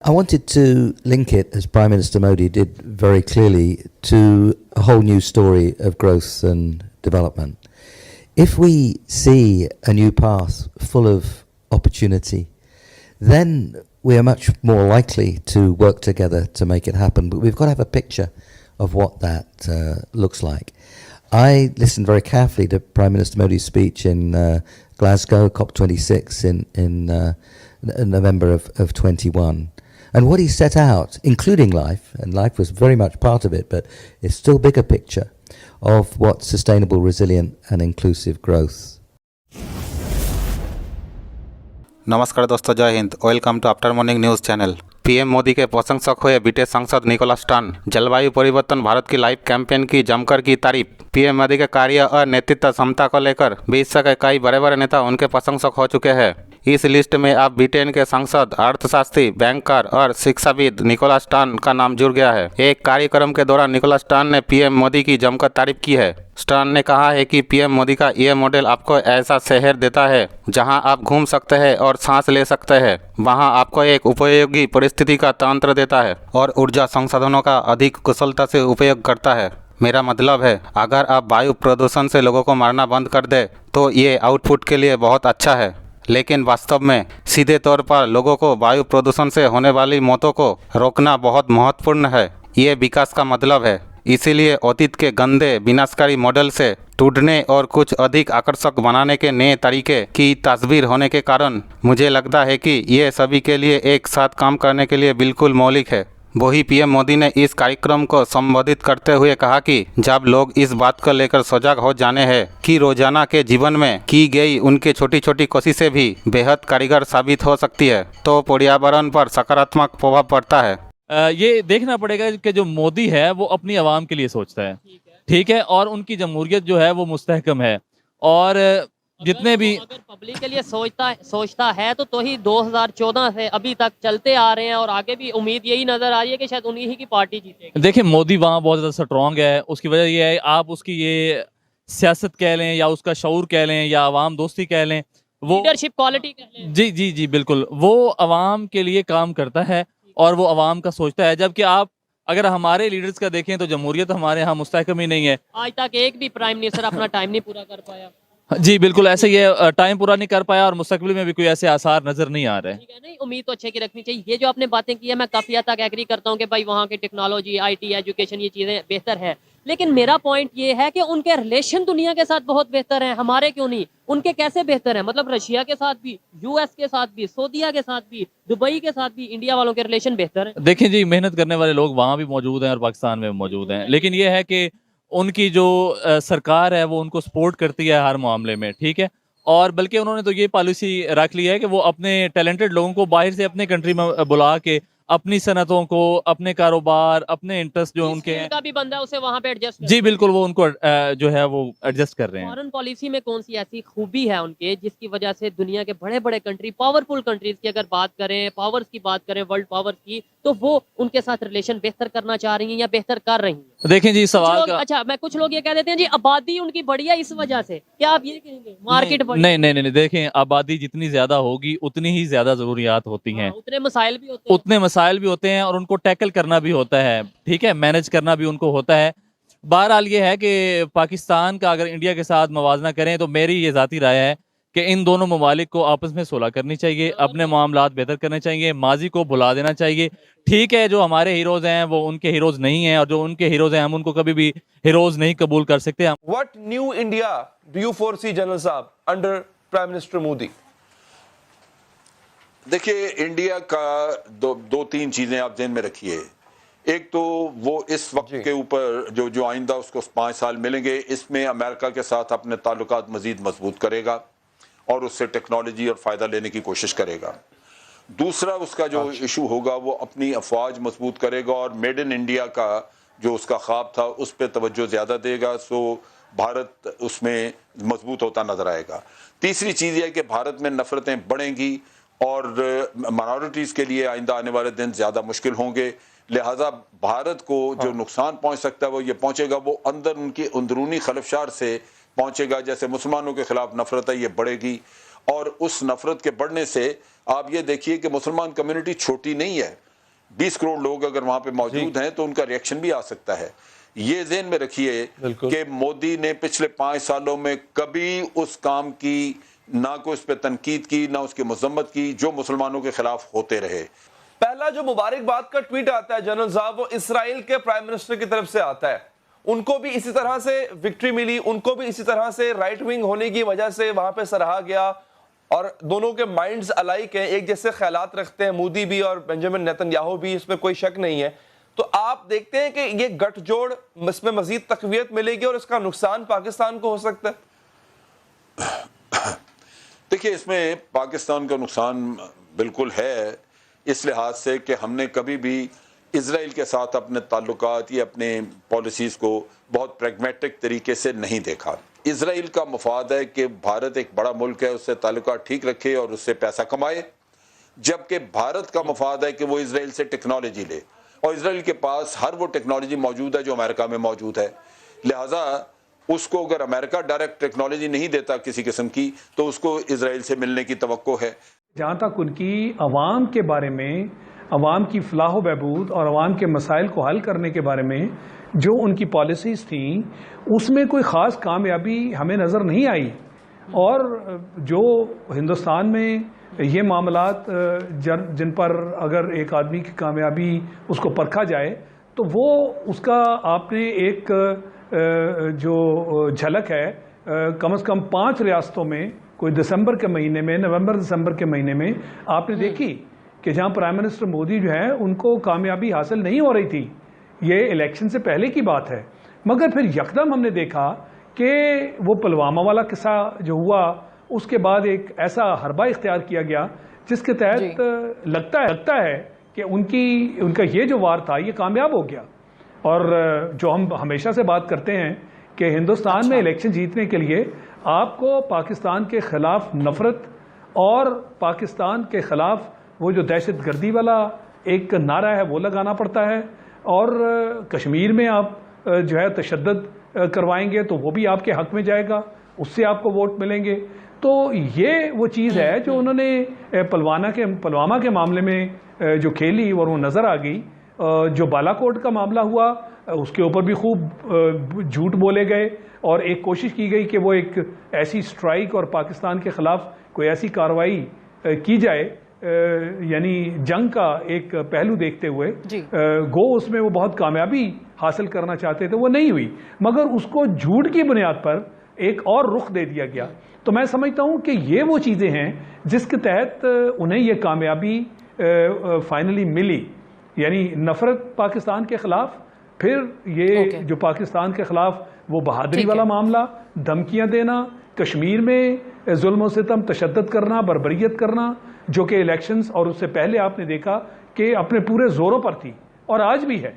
I wanted to link it, as Prime Minister Modi did very clearly, to a whole new story of growth and development. If we see a new path full of opportunity, then we are much more likely to work together to make it happen. But we've got to have a picture of what that looks like. I listened very carefully to Prime Minister Modi's speech in Glasgow, COP26 in November of 21. And what he set out, including life, and life was very much part of it, but it's still a bigger picture of what sustainable, resilient and inclusive growth. नमस्कार दोस्तों, जय हिंद। Welcome to after morning news channel. PM Modi के प्रशंसक हुए British सांसद Nicholas stern. जलवायु परिवर्तन भारत की लाइफ कैंपेन की जमकर की तारीफ। पीएम मोदी के कार्य और नेतृत्व क्षमता को लेकर विश्व के कई बड़े बड़े नेता उनके प्रशंसक हो चुके हैं। इस लिस्ट में अब ब्रिटेन के सांसद, अर्थशास्त्री, बैंकर और शिक्षाविद निकोलस स्टर्न का नाम जुड़ गया है। एक कार्यक्रम के दौरान निकोलस स्टर्न ने पीएम मोदी की जमकर तारीफ की है। स्टर्न ने कहा है कि पीएम मोदी का ये मॉडल आपको ऐसा शहर देता है जहां आप घूम सकते हैं और सांस ले सकते हैं, वहां आपको एक उपयोगी परिस्थिति का तंत्र देता है और ऊर्जा संसाधनों का अधिक कुशलता से उपयोग करता है। मेरा मतलब है, अगर आप वायु प्रदूषण से लोगों को मारना बंद कर दे तो ये आउटपुट के लिए बहुत अच्छा है, लेकिन वास्तव में सीधे तौर पर लोगों को वायु प्रदूषण से होने वाली मौतों को रोकना बहुत महत्वपूर्ण है। ये विकास का मतलब है। इसीलिए अतीत के गंदे विनाशकारी मॉडल से टूटने और कुछ अधिक आकर्षक बनाने के नए तरीके की तस्वीर होने के कारण मुझे लगता है कि ये सभी के लिए एक साथ काम करने के लिए बिल्कुल मौलिक है। वही पीएम मोदी ने इस कार्यक्रम को संबोधित करते हुए कहा कि जब लोग इस बात को लेकर सजग हो जाने हैं कि रोजाना के जीवन में की गई उनकी छोटी छोटी कोशिशें भी बेहद कारगर साबित हो सकती है, तो पर्यावरण पर सकारात्मक प्रभाव पड़ता है। ये देखना पड़ेगा कि जो मोदी है वो अपनी आवाम के लिए सोचता है, ठीक है, और उनकी जमहूरियत जो है वो मुस्तहकम है। और जितने भी अगर पब्लिक के लिए सोचता है तो ही 2014 से अभी तक चलते आ रहे हैं और आगे भी उम्मीद यही नजर आ रही है कि शायद उन्हीं ही की पार्टी जीतेगी। देखिए, मोदी वहाँ बहुत ज़्यादा स्ट्रॉन्ग है। उसकी वजह ये है, आप उसकी ये सियासत कह लें या उसका शऊर कह लें या अवाम दोस्ती कह लें, वो लीडरशिप क्वालिटी कह लें। जी जी जी बिल्कुल, वो अवाम के लिए काम करता है और वो अवाम का सोचता है। जबकि आप अगर हमारे लीडर्स का देखें तो जमहूरियत हमारे यहाँ मुस्तहकम ही नहीं है। आज तक एक भी प्राइम मिनिस्टर अपना टाइम नहीं पूरा कर पाया। जी बिल्कुल, ऐसे ये टाइम पूरा नहीं कर पाया और मुस्तकबिल में भी कोई ऐसे आसार नजर नहीं आ रहे हैं। ठीक है, नहीं, उम्मीद तो अच्छे की रखनी चाहिए। ये जो आपने बातें की है, मैं काफी हद तक एग्री करता हूँ कि भाई वहाँ की टेक्नोलॉजी, IT, एजुकेशन, ये चीजें बेहतर है। लेकिन मेरा पॉइंट ये है कि उनके रिलेशन दुनिया के साथ बहुत बेहतर हैं, हमारे क्यों नहीं? उनके कैसे बेहतर हैं? मतलब रशिया के साथ भी, US के साथ भी, सऊदीया के साथ भी, दुबई के साथ भी इंडिया वालों के रिलेशन बेहतर हैं। देखें जी, मेहनत करने वाले लोग वहाँ भी मौजूद हैं और पाकिस्तान में भी मौजूद हैं, लेकिन ये है कि उनकी जो सरकार है वो उनको सपोर्ट करती है हर मामले में, ठीक है। और बल्कि उन्होंने तो ये पॉलिसी रख ली है कि वो अपने टैलेंटेड लोगों को बाहर से अपने कंट्री में बुला के अपनी सनतों को, अपने कारोबार, अपने इंटरेस्ट जो उनके हैं, का भी बंदा उसे वहाँ पे एडजस्ट जी बिल्कुल, वो उनको जो है वो एडजस्ट कर रहे हैं। फॉरेन पॉलिसी में कौन सी ऐसी खूबी है उनके जिसकी वजह से दुनिया के बड़े बड़े कंट्री, पावरफुल कंट्रीज की अगर बात करें, पावर्स की बात करें, वर्ल्ड पावर्स की, तो वो उनके साथ रिलेशन बेहतर करना चाह रही हैं या बेहतर कर रही हैं? देखें जी, सवाल का अच्छा, कुछ लोग ये कह देते हैं जी आबादी उनकी बढ़ी है इस वजह से, क्या आप ये कहेंगे मार्केट बढ़ी? नहीं नहीं नहीं, देखें, आबादी जितनी ज्यादा होगी उतनी ही ज्यादा जरूरियात होती हैं, उतने मसाइल भी होते हैं, उतने मसाइल भी होते हैं और उनको टैकल करना भी होता है, ठीक है, मैनेज करना भी उनको होता है। बहरहाल ये है कि पाकिस्तान का अगर इंडिया के साथ मवाजना करें तो मेरी ये ज़ाती राय है कि इन दोनों ममालिक को आपस में सुलह करनी चाहिए, अपने मामलात बेहतर करने चाहिए, माजी को भुला देना चाहिए। ठीक है, जो हमारे हीरोज हैं वो उनके हीरोज नहीं हैं और जो उनके हीरोज हैं हम उनको कभी भी हीरोज नहीं कबूल कर सकते। What new India do you foresee general साहब अंडर प्राइम मिनिस्टर मोदी? देखिए, इंडिया का दो तीन चीजें आप ध्यान में रखिए। एक तो वो इस वक्त के ऊपर जो आइंदा उसको 5 साल मिलेंगे, इसमें अमेरिका के साथ अपने ताल्लुकात मजीद मजबूत करेगा और उससे टेक्नोलॉजी और फायदा लेने की कोशिश करेगा। दूसरा उसका जो इशू होगा वो अपनी अफवाज मजबूत करेगा और मेड इन इंडिया का जो उसका ख्वाब था उस पर तवज्जो ज्यादा देगा, सो भारत उसमें मजबूत होता नजर आएगा। तीसरी चीज यह कि भारत में नफरतें बढ़ेंगी और माइनॉरिटीज के लिए आइंदा आने वाले दिन ज्यादा मुश्किल होंगे। लिहाजा भारत को जो नुकसान पहुंच सकता है वो ये पहुंचेगा, वो अंदर उनकी अंदरूनी खलफशार से पहुंचेगा। जैसे मुसलमानों के खिलाफ नफरत है, ये बढ़ेगी और उस नफरत के बढ़ने से आप ये देखिए कि मुसलमान कम्युनिटी छोटी नहीं है, 20 करोड़ लोग अगर वहां पे मौजूद हैं तो उनका रिएक्शन भी आ सकता है। ये ज़हन में रखिए कि मोदी ने पिछले 5 सालों में कभी उस काम की ना कोई उस पर तनकीद की, ना उसकी मजम्मत की जो मुसलमानों के खिलाफ होते रहे। पहला जो मुबारकबाद का ट्वीट आता है जनरल साहब, वो इसराइल के प्राइम मिनिस्टर की तरफ से आता है। उनको भी इसी तरह से विक्ट्री मिली, उनको भी इसी तरह से राइट विंग होने की वजह से वहां पे सराहा गया, और दोनों के माइंड्स अलाइक हैं, एक जैसे ख्यालात रखते हैं, मोदी भी और बेंजामिन नेतन्याहू भी, इसमें कोई शक नहीं है। तो आप देखते हैं कि ये गठजोड़, इसमें मजीद तकवीयत मिलेगी और इसका नुकसान पाकिस्तान को हो सकता है। देखिए, इसमें पाकिस्तान का नुकसान बिल्कुल है, इस लिहाज से कि हमने कभी भी इजराइल के साथ अपने ताल्लुकात या अपने पॉलिसीज़ को बहुत प्रैग्मेटिक तरीके से नहीं देखा। इजराइल का मफाद है कि भारत एक बड़ा मुल्क है, उससे ताल्लुकात ठीक रखे और उससे पैसा कमाए, जबकि भारत का मफाद है कि वो इजराइल से टेक्नोलॉजी ले, और इजराइल के पास हर वो टेक्नोलॉजी मौजूद है जो अमेरिका में मौजूद है। लिहाजा उसको अगर अमेरिका डायरेक्ट टेक्नोलॉजी नहीं देता किसी किस्म की, तो उसको इजराइल से मिलने की तवक्को है। जहाँ तक उनकी अवाम के बारे में, अवाम की फलाह बहबूद और अवाम के मसाइल को हल करने के बारे में जो उनकी पॉलिसीज़ थी, उसमें कोई ख़ास कामयाबी हमें नज़र नहीं आई। और जो हिंदुस्तान में ये मामलात जिन पर अगर एक आदमी की कामयाबी उसको परखा जाए, तो वो उसका आपने एक जो झलक है कम से कम 5 रियासतों में कोई दिसंबर के महीने में, नवंबर दिसंबर के महीने में आपने देखी कि जहां प्राइम मिनिस्टर मोदी जो है उनको कामयाबी हासिल नहीं हो रही थी। ये इलेक्शन से पहले की बात है, मगर फिर यकदम हमने देखा कि वो पुलवामा वाला किस्सा जो हुआ, उसके बाद एक ऐसा हरबा इख्तियार किया गया जिसके तहत लगता है कि उनका ये जो वार था ये कामयाब हो गया। और जो हम हमेशा से बात करते हैं कि हिंदुस्तान में इलेक्शन जीतने के लिए आपको पाकिस्तान के खिलाफ नफरत और पाकिस्तान के खिलाफ वो जो दहशतगर्दी वाला एक नारा है वो लगाना पड़ता है, और कश्मीर में आप जो है तशद्दुद करवाएंगे तो वो भी आपके हक में जाएगा, उससे आपको वोट मिलेंगे। तो ये वो चीज़ है जो उन्होंने पुलवामा के मामले में जो खेली और वो नज़र आ गई। जो बालाकोट का मामला हुआ उसके ऊपर भी खूब झूठ बोले गए और एक कोशिश की गई कि वो एक ऐसी स्ट्राइक और पाकिस्तान के ख़िलाफ़ कोई ऐसी कार्रवाई की जाए, यानी जंग का एक पहलू देखते हुए गो उसमें वो बहुत कामयाबी हासिल करना चाहते थे, वो नहीं हुई, मगर उसको झूठ की बुनियाद पर एक और रुख दे दिया गया। तो मैं समझता हूँ कि ये वो चीज़ें हैं जिसके तहत उन्हें ये कामयाबी फाइनली मिली, यानी नफरत पाकिस्तान के ख़िलाफ़, फिर ये जो पाकिस्तान के ख़िलाफ़ वो बहादुरी वाला मामला, धमकियाँ देना, कश्मीर में जुल्म सितम, तशद्दुद करना, बर्बरियत करना, जो कि इलेक्शंस और उससे पहले आपने देखा कि अपने पूरे जोरों पर थी और आज भी है।